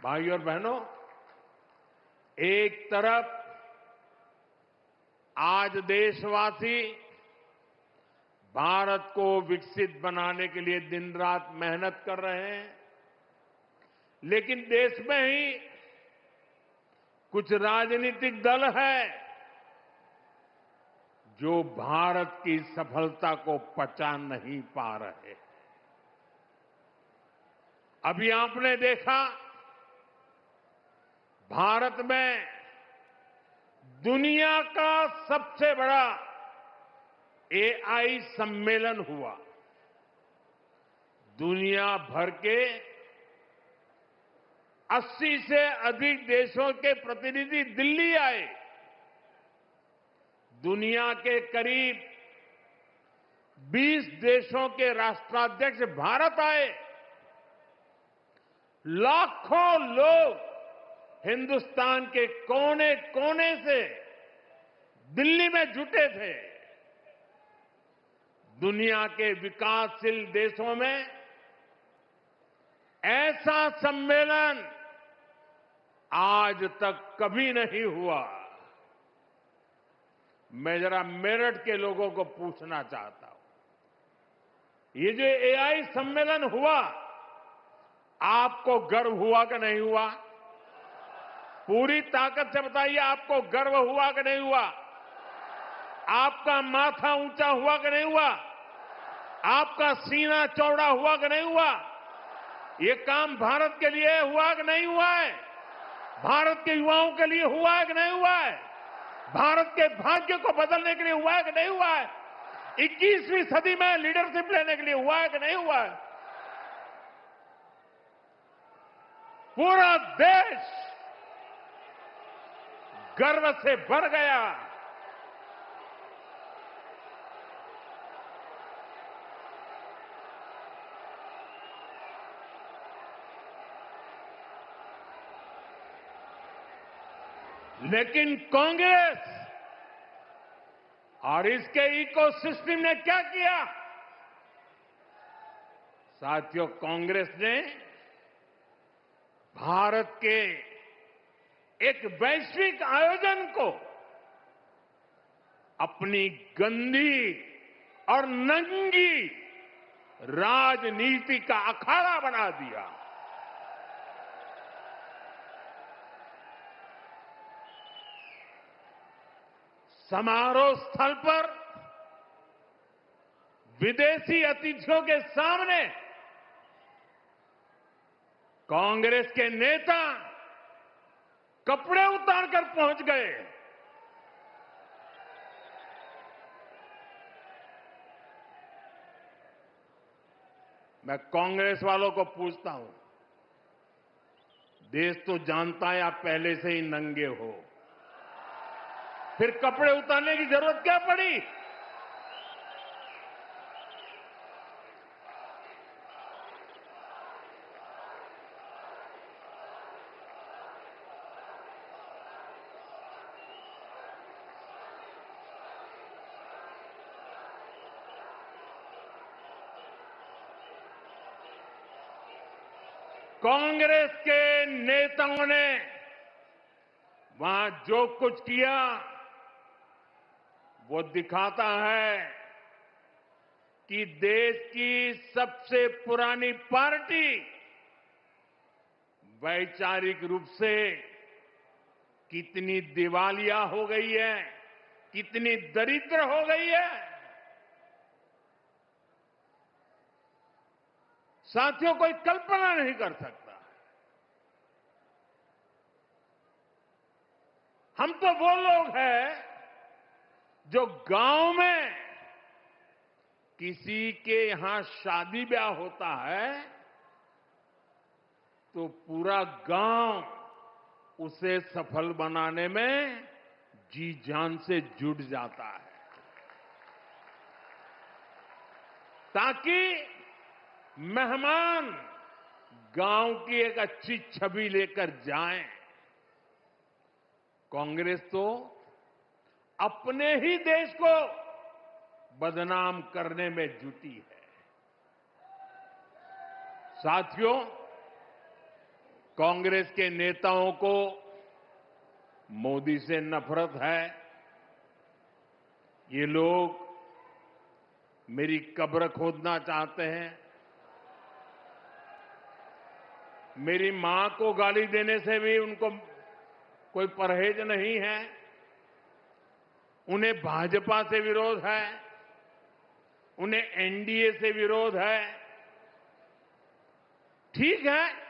भाइयों और बहनों, एक तरफ आज देशवासी भारत को विकसित बनाने के लिए दिन रात मेहनत कर रहे हैं, लेकिन देश में ही कुछ राजनीतिक दल है जो भारत की सफलता को पचा नहीं पा रहे। अभी आपने देखा, भारत में दुनिया का सबसे बड़ा एआई सम्मेलन हुआ। दुनिया भर के 80 से अधिक देशों के प्रतिनिधि दिल्ली आए। दुनिया के करीब 20 देशों के राष्ट्राध्यक्ष भारत आए। लाखों लोग हिंदुस्तान के कोने कोने से दिल्ली में जुटे थे। दुनिया के विकासशील देशों में ऐसा सम्मेलन आज तक कभी नहीं हुआ। मैं जरा मेरठ के लोगों को पूछना चाहता हूं, ये जो एआई सम्मेलन हुआ, आपको गर्व हुआ कि नहीं हुआ? पूरी ताकत से बताइए, आपको गर्व हुआ कि नहीं हुआ? आपका माथा ऊंचा हुआ कि नहीं हुआ? आपका सीना चौड़ा हुआ कि नहीं हुआ? ये काम भारत के लिए हुआ कि नहीं हुआ है? भारत के युवाओं के लिए हुआ है कि नहीं हुआ है? भारत के भाग्य को बदलने के लिए हुआ है कि नहीं हुआ है? 21वीं सदी में लीडरशिप लेने के लिए हुआ है कि नहीं हुआ है? पूरा देश गर्व से भर गया। लेकिन कांग्रेस और इसके इकोसिस्टम ने क्या किया? साथियों, कांग्रेस ने भारत के एक वैश्विक आयोजन को अपनी गंदी और नंगी राजनीति का अखाड़ा बना दिया। समारोह स्थल पर विदेशी अतिथियों के सामने कांग्रेस के नेता कपड़े उतारकर पहुंच गए। मैं कांग्रेस वालों को पूछता हूं, देश तो जानता है आप पहले से ही नंगे हो, फिर कपड़े उतारने की जरूरत क्या पड़ी? कांग्रेस के नेताओं ने वहां जो कुछ किया वो दिखाता है कि देश की सबसे पुरानी पार्टी वैचारिक रूप से कितनी दिवालिया हो गई है, कितनी दरिद्र हो गई है। साथियों, कोई कल्पना नहीं कर सकता। हम तो वो लोग हैं जो गांव में किसी के यहां शादी ब्याह होता है तो पूरा गांव उसे सफल बनाने में जी जान से जुट जाता है, ताकि मेहमान गांव की एक अच्छी छवि लेकर जाएं। कांग्रेस तो अपने ही देश को बदनाम करने में जुटी है। साथियों, कांग्रेस के नेताओं को मोदी से नफरत है। ये लोग मेरी कब्र खोदना चाहते हैं। मेरी मां को गाली देने से भी उनको कोई परहेज नहीं है। उन्हें भाजपा से विरोध है, उन्हें एनडीए से विरोध है। ठीक है,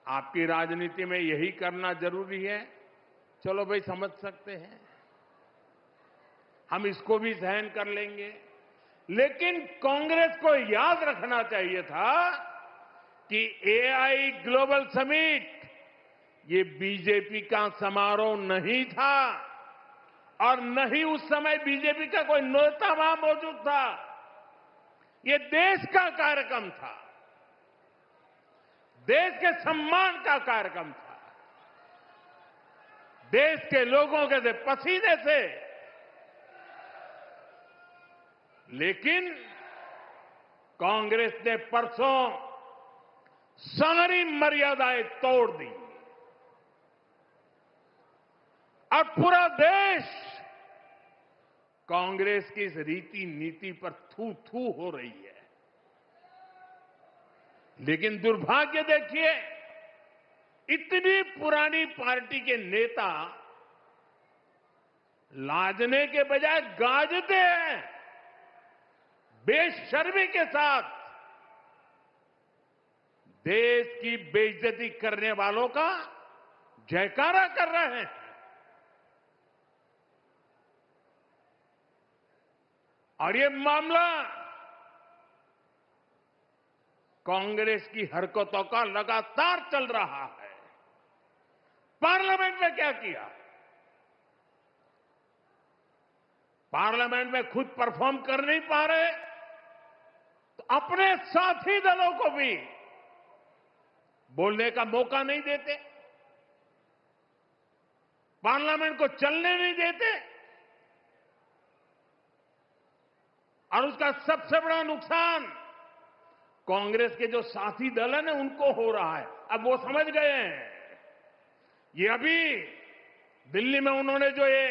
आपकी राजनीति में यही करना जरूरी है, चलो भाई समझ सकते हैं, हम इसको भी सहन कर लेंगे। लेकिन कांग्रेस को याद रखना चाहिए था कि एआई ग्लोबल समिट ये बीजेपी का समारोह नहीं था और न ही उस समय बीजेपी का कोई नेता वहां मौजूद था। ये देश का कार्यक्रम था, देश के सम्मान का कार्यक्रम था, देश के लोगों के पसीने से। लेकिन कांग्रेस ने परसों सारी मर्यादाएं तोड़ दी और पूरा देश कांग्रेस की इस रीति नीति पर थू थू हो रही है। लेकिन दुर्भाग्य देखिए, इतनी पुरानी पार्टी के नेता लाजने के बजाय गाजते हैं, बेशर्मी के साथ देश की बेइज्जती करने वालों का जयकारा कर रहे हैं। और ये मामला कांग्रेस की हरकतों का लगातार चल रहा है। पार्लियामेंट में क्या किया? पार्लियामेंट में खुद परफॉर्म कर नहीं पा रहे तो अपने साथी दलों को भी बोलने का मौका नहीं देते, पार्लियामेंट को चलने नहीं देते। और उसका सबसे बड़ा नुकसान कांग्रेस के जो साथी दल है ना, उनको हो रहा है। अब वो समझ गए हैं। ये अभी दिल्ली में उन्होंने जो ये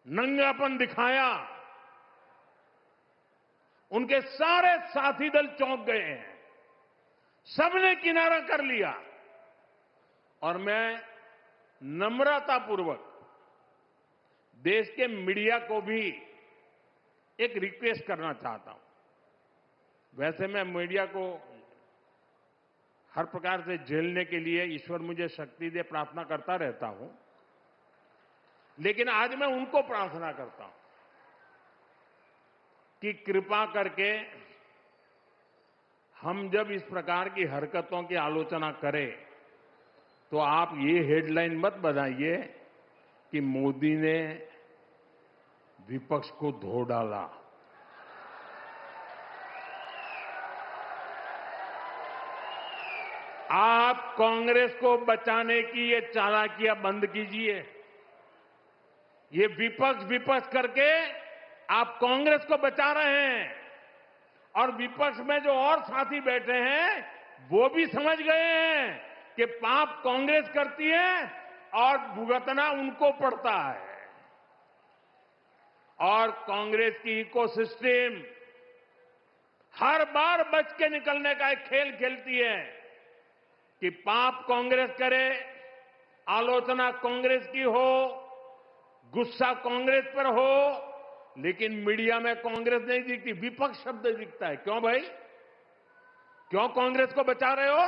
नंगापन दिखाया, उनके सारे साथी दल चौंक गए हैं, सबने किनारा कर लिया। और मैं नम्रतापूर्वक देश के मीडिया को भी एक रिक्वेस्ट करना चाहता हूं। वैसे मैं मीडिया को हर प्रकार से झेलने के लिए ईश्वर मुझे शक्ति दे प्रार्थना करता रहता हूं, लेकिन आज मैं उनको प्रार्थना करता हूं कि कृपा करके हम जब इस प्रकार की हरकतों की आलोचना करें तो आप ये हेडलाइन मत बनाइए कि मोदी ने विपक्ष को धो डाला। आप कांग्रेस को बचाने की ये चालाकियां बंद कीजिए। ये विपक्ष करके आप कांग्रेस को बचा रहे हैं और विपक्ष में जो और साथी बैठे हैं वो भी समझ गए हैं कि पाप कांग्रेस करती है और भुगतना उनको पड़ता है। और कांग्रेस की इकोसिस्टम हर बार बच के निकलने का एक खेल खेलती है कि पाप कांग्रेस करे, आलोचना कांग्रेस की हो, गुस्सा कांग्रेस पर हो, लेकिन मीडिया में कांग्रेस नहीं दिखती, विपक्ष शब्द दिखता है। क्यों भाई? क्यों कांग्रेस को बचा रहे हो?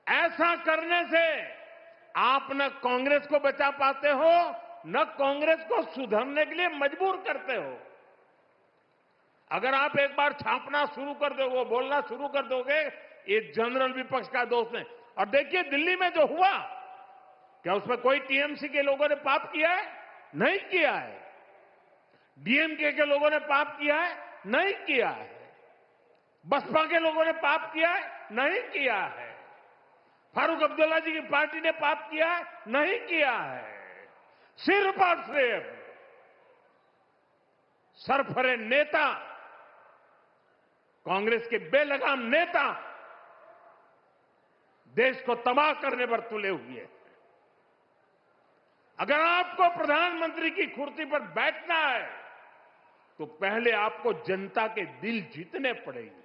ऐसा करने से आप न कांग्रेस को बचा पाते हो, न कांग्रेस को सुधरने के लिए मजबूर करते हो। अगर आप एक बार छापना शुरू कर दोगे, बोलना शुरू कर दोगे, ये जनरल विपक्ष का दोष है। और देखिए दिल्ली में जो हुआ, क्या उसमें कोई टीएमसी के लोगों ने पाप किया है? नहीं किया है। डीएमके के लोगों ने पाप किया है? नहीं किया है। बसपा के लोगों ने पाप किया है? नहीं किया है। फारूक अब्दुल्ला जी की पार्टी ने पाप किया है? नहीं किया है। सिर्फ और सिर्फ सरफरे नेता, कांग्रेस के बेलगाम नेता देश को तबाह करने पर तुले हुए हैं। अगर आपको प्रधानमंत्री की कुर्सी पर बैठना है तो पहले आपको जनता के दिल जीतने पड़ेंगे।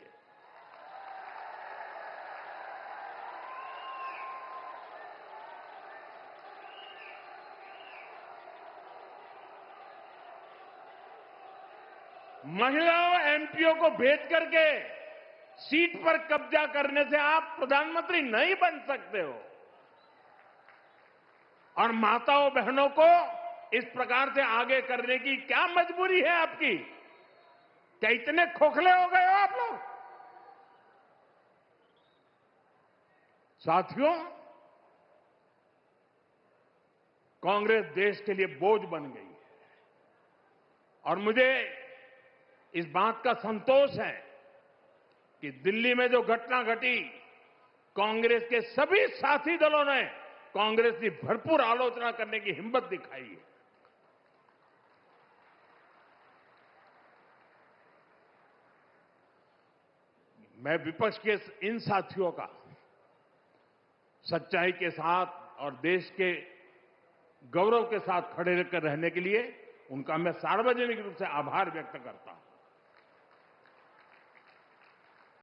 महिलाओं एमपीओ को भेज करके सीट पर कब्जा करने से आप प्रधानमंत्री नहीं बन सकते हो। और माताओं बहनों को इस प्रकार से आगे करने की क्या मजबूरी है आपकी? क्या इतने खोखले हो गए हो आप लोग? साथियों, कांग्रेस देश के लिए बोझ बन गई है और मुझे इस बात का संतोष है कि दिल्ली में जो घटना घटी, कांग्रेस के सभी साथी दलों ने कांग्रेस की भरपूर आलोचना करने की हिम्मत दिखाई है। मैं विपक्ष के इन साथियों का सच्चाई के साथ और देश के गौरव के साथ खड़े रहकर रहने के लिए उनका मैं सार्वजनिक रूप से आभार व्यक्त करता हूं।